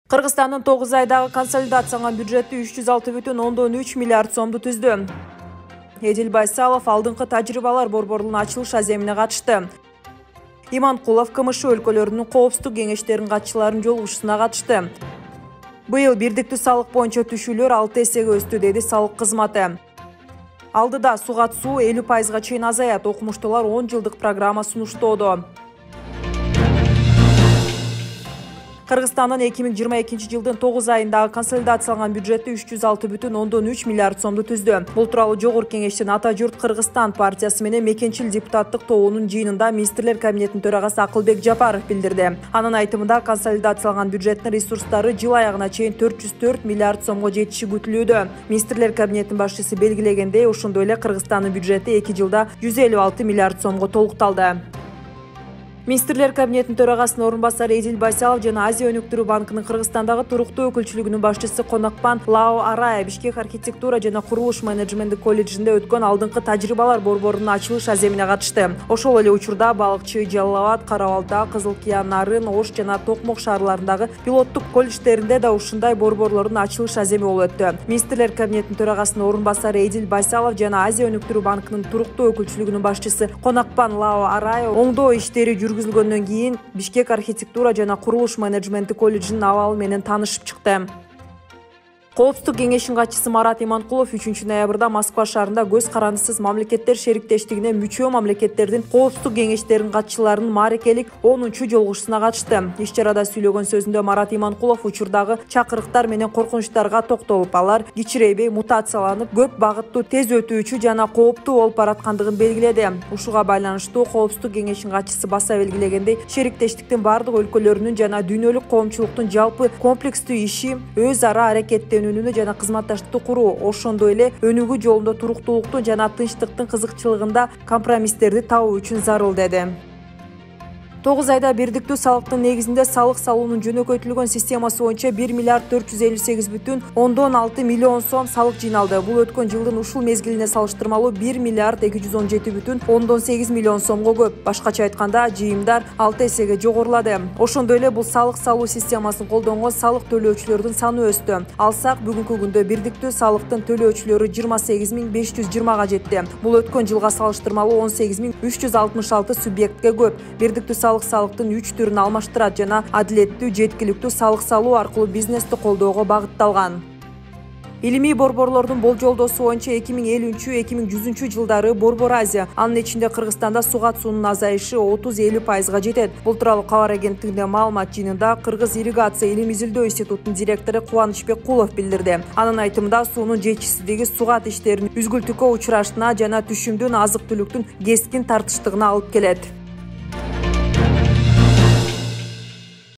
Кыргызстандын 9 айдагы консолидацияланган бюджети 306,3 миллиард сомду түздү. Эдил Байсалов алдыңкы тажрыйбалар борборунун ачылыш аземине катышты. Иманкулов КМШ өлкөлөрүнүн коопсуздук кеңештеринин катчыларынын жолугушусуна катышты. Быйыл бирдиктүү салык боюнча түшүүлөр 6 эсеге өстү, деди салык кызматы. Алдыда суга суу 50%га чейин азаят, окумуштуулар 10 жылдык программа сунуштоодо. Кыргызстандын 2022 жылдын 9 айындагы консолидацияланган бюджети 306,3 миллиард сомду түздү. Бул тууралуу Жогорку Кеңештин Ата журт Кыргызстан партиясы менен Мекенчил депутаттык тобунун жыйынында министрлер кабинетинин төрагасы Акылбек Жапаров билдирди. Анын айтымында консолидацияланган бюджеттин ресурстары жыл аягына чейин 404 миллиард сомго жетиши күтүлүүдө. Министрлер кабинетинин башчысы белгилегендей, ошондой эле Кыргызстандын бюджети 2 жылда 156 миллиард сомго толукталды. Министрлер кабинетинин төрагасынын орун басары Эдил Байсалов жана Азия өнүктүрүү банкынын Кыргызстандагы туруктуу өкүлчүлүгүнүн башчысы Конакпан Лао Арая Бишкек архитектура жана курулуш менеджменти колледжинде өткөн алдыңкы тажрыйбалар борборунун ачылыш аземине катышты. Ошол эле учурда Балыкчы, Жалал Абад, Кара Балта, Кызыл Кыя, Нарын, Ош жана Токмок шаарларындагы пилоттук колледждеринде да ушундай борборлордун ачылыш аземи болуп өттү. Министрлер кабинетинин төрагасынын орун басары Эдил Байсалов жана Азия өнүктүрүү банкынын туруктуу өкүлчүлүгүнүн башчысы Конакпан Лао Арая оңдоо иштери жүргүзүлгөндөн кийин Бишкек архитектура жана курулуш менеджменти колледжинин абалы менен таанышып чыкты. Коопсуздук кеңешинин катчысы Марат Иманкулов 3 ноябрда Москва шаарында көз карандысыз мамлекеттер шериктештигине мүчө мамлекеттердин коопсуздук кеңештеринин катчыларынын маарекелик 10-чу жолугушусуна катышты. Иш-чарада сүйлөгөн сөзүндө Марат Иманкулов учурдагы чакырыктар менен коркунучтарга токтолуп, алар кичирейбей мутацияланып, көп багыттуу, тез өтүүчү жана кооптуу болуп бараткандыгын белгиледи. Ушуга байланыштуу коопсуздук кеңешинин катчысы баса белгилегендей, шериктештиктин бардык өлкөлөрүнүн жана дүйнөлүк коомчулуктун жалпы комплекстүү иши өз ара аракеттенүү жана кызматташтыкты куруу, ошондой эле өнүгүү жолунда туруктуулуктун жана тынчтыктын кызыкчылыгында компромисстерди табуу үчүн зарыл, деди. 9 айда бирдиктүү салыктын негизинде салык салуунун жөнөкөйтүлгөн системасы боюнча 1 миллиард 458,6 миллион сом салык жыйналды. Бул өткөн жылдын ушул мезгилине салыштырмалуу 1 миллиард 217,8 миллион сомго көп. Башкача айтканда, жыйымдар 6 эсеге жогорулады. Ошондой эле бул салык салуу системасын колдонгон салык төлөөчүлөрдүн саны өстү. Алсак, бүгүнкү күндө бирдиктүү салыктын төлөөчүлөрү 28,520га жетти. Бул өткөн жылга салыштырмалуу 18,366 субъектке көп. Бирдиктүү салыктын 3 түрүн алмаштырат жана адилеттүү, жеткиликтүү салык салуу аркылуу бизнести колдоого багытталган. Илимий борборлордун болжолдосу боюнча 2050-2100 жылдары Борбор Азия, анын ичинде Кыргызстанда суга суунун азайышы 30-50%га жетет. Бул тууралуу кабар агенттигинде маалымат жыйынында Кыргыз ирригация илим изилдөө институтунун директору Кубанычбек Кулов билдирди. Анын айтымында, суунун жетишсиздиги сугат иштеринин үзгүлтүккө учурашына жана түшүмдүн азык-түлүктүн кескин тартыштыгына алып келет.